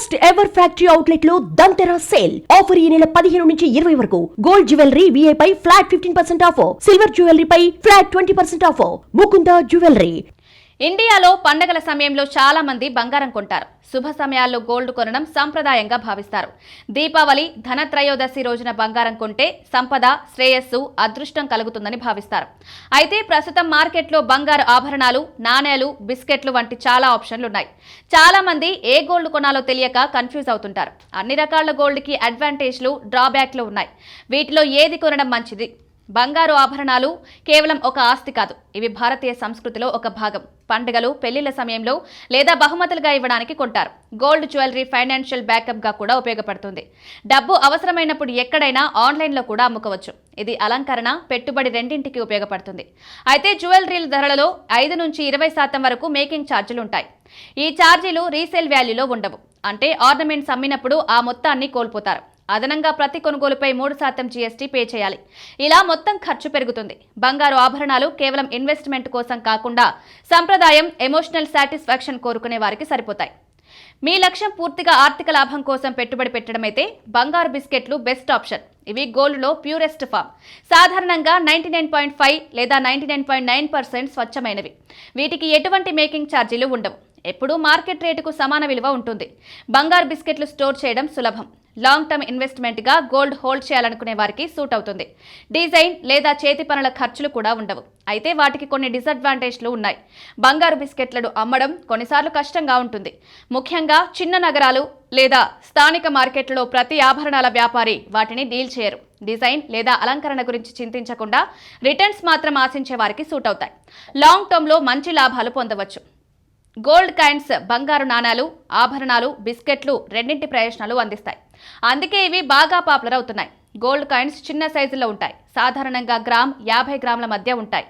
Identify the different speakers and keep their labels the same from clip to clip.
Speaker 1: First ever factory outlet లో దంతెరా sale offer ఈ నెల 15 నుంచి 20 వరకు. గోల్డ్ జ్యువెలరీ VI పై ఫ్లాట్ 15% ఆఫర్, సిల్వర్ జ్యువెలరీ పై ఫ్లాట్ 20% ఆఫర్. ముకుంద జ్యువెలరీ.
Speaker 2: ఇండియాలో పండగల సమయంలో చాలా మంది బంగారం కొంటారు. శుభ సమయాల్లో గోల్డ్ కొనడం సంప్రదాయంగా భావిస్తారు. దీపావళి, ధనత్రయోదశి రోజున బంగారం కొంటే సంపద, శ్రేయస్సు, అదృష్టం కలుగుతుందని భావిస్తారు. అయితే ప్రస్తుతం మార్కెట్లో బంగారు ఆభరణాలు, నాణేలు, బిస్కెట్లు వంటి చాలా ఆప్షన్లు ఉన్నాయి. చాలా మంది ఏ గోల్డ్ కొనాలో తెలియక కన్ఫ్యూజ్ అవుతుంటారు. అన్ని రకాల గోల్డ్కి అడ్వాంటేజ్లు, డ్రాబ్యాక్లు ఉన్నాయి. వీటిలో ఏది కొనడం మంచిది? బంగారు ఆభరణాలు కేవలం ఒక ఆస్తి కాదు, ఇవి భారతీయ సంస్కృతిలో ఒక భాగం. పండుగలు, పెళ్లిళ్ల సమయంలో లేదా బహుమతులుగా ఇవ్వడానికి కొంటారు. గోల్డ్ జ్యువెలరీ ఫైనాన్షియల్ బ్యాకప్గా కూడా ఉపయోగపడుతుంది. డబ్బు అవసరమైనప్పుడు ఎక్కడైనా ఆన్లైన్లో కూడా అమ్ముకోవచ్చు. ఇది అలంకరణ, పెట్టుబడి రెండింటికి ఉపయోగపడుతుంది. అయితే జ్యువెలరీల ధరలలో 5 నుంచి 20% వరకు మేకింగ్ ఛార్జీలు ఉంటాయి. ఈ ఛార్జీలు రీసేల్ వాల్యూలో ఉండవు. అంటే ఆర్నమెంట్స్ అమ్మినప్పుడు ఆ మొత్తాన్ని కోల్పోతారు. అదనంగా ప్రతి కొనుగోలుపై 3% GST పే చేయాలి. ఇలా మొత్తం ఖర్చు పెరుగుతుంది. బంగారు ఆభరణాలు కేవలం ఇన్వెస్ట్మెంట్ కోసం కాకుండా సంప్రదాయం, ఎమోషనల్ సాటిస్ఫాక్షన్ కోరుకునే వారికి సరిపోతాయి. మీ లక్ష్యం పూర్తిగా ఆర్థిక లాభం కోసం పెట్టుబడి పెట్టడమైతే బంగారు బిస్కెట్లు బెస్ట్ ఆప్షన్. ఇవి గోల్డ్లో ప్యూరెస్ట్ ఫామ్. సాధారణంగా 99.5 లేదా 99.9% స్వచ్ఛమైనవి. వీటికి ఎటువంటి మేకింగ్ ఛార్జీలు ఉండవు. ఎప్పుడూ మార్కెట్ రేటుకు సమాన విలువ ఉంటుంది. బంగారు బిస్కెట్లు స్టోర్ చేయడం సులభం. లాంగ్ టర్మ్ ఇన్వెస్ట్మెంట్గా గోల్డ్ హోల్డ్ చేయాలనుకునే వారికి సూట్ అవుతుంది. డిజైన్ లేదా చేతి పనుల ఖర్చులు కూడా ఉండవు. అయితే వాటికి కొన్ని డిసడ్వాంటేజ్లు ఉన్నాయి. బంగారు బిస్కెట్లను అమ్మడం కొన్నిసార్లు కష్టంగా ఉంటుంది. ముఖ్యంగా చిన్న నగరాలు లేదా స్థానిక మార్కెట్లలో ప్రతి ఆభరణాల వ్యాపారి వాటిని డీల్ చేయరు. డిజైన్ లేదా అలంకరణ గురించి చింతించకుండా రిటర్న్స్ మాత్రం ఆశించే వారికి సూట్ అవుతాయి. లాంగ్ టర్మ్లో మంచి లాభాలు పొందవచ్చు. గోల్డ్ కాయిన్స్, బంగారు నాణాలు, ఆభరణాలు, బిస్కెట్లు రెండింటి ప్రయోజనాలు అందిస్తాయి. అందుకే ఇవి బాగా పాపులర్ అవుతున్నాయి. గోల్డ్ కాయిన్స్ చిన్న సైజులో ఉంటాయి. సాధారణంగా గ్రామ్, 50 గ్రాముల మధ్య ఉంటాయి.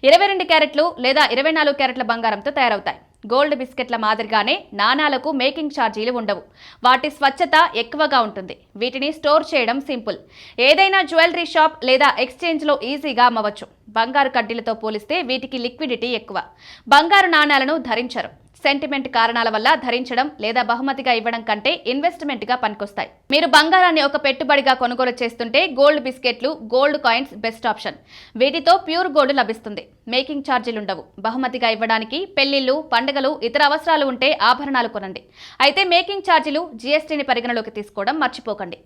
Speaker 2: 22 క్యారెట్లు లేదా 24 క్యారెట్ల బంగారంతో తయారవుతాయి. గోల్డ్ బిస్కెట్ల మాదిరిగానే నాణాలకు మేకింగ్ ఛార్జీలు ఉండవు. వాటి స్వచ్ఛత ఎక్కువగా ఉంటుంది. వీటిని స్టోర్ చేయడం సింపుల్. ఏదైనా జ్యువెలరీ షాప్ లేదా ఎక్స్చేంజ్లో ఈజీగా అమ్మవచ్చు. బంగారు కడ్డీలతో పోలిస్తే వీటికి లిక్విడిటీ ఎక్కువ. బంగారు నాణాలను ధరించరు. సెంటిమెంట్ కారణాల వల్ల ధరించడం లేదా బహుమతిగా ఇవ్వడం కంటే ఇన్వెస్ట్మెంట్గా పనికొస్తాయి. మీరు బంగారాన్ని ఒక పెట్టుబడిగా కొనుగోలు చేస్తుంటే గోల్డ్ బిస్కెట్లు, గోల్డ్ కాయిన్స్ బెస్ట్ ఆప్షన్. వీటితో ప్యూర్ గోల్డ్ లభిస్తుంది. మేకింగ్ ఛార్జీలు ఉండవు. బహుమతిగా ఇవ్వడానికి పెళ్లిళ్లు, పండుగలు, ఇతర అవసరాలు ఉంటే ఆభరణాలు కొనండి. అయితే మేకింగ్ ఛార్జీలు, GSTని పరిగణలోకి తీసుకోవడం మర్చిపోకండి.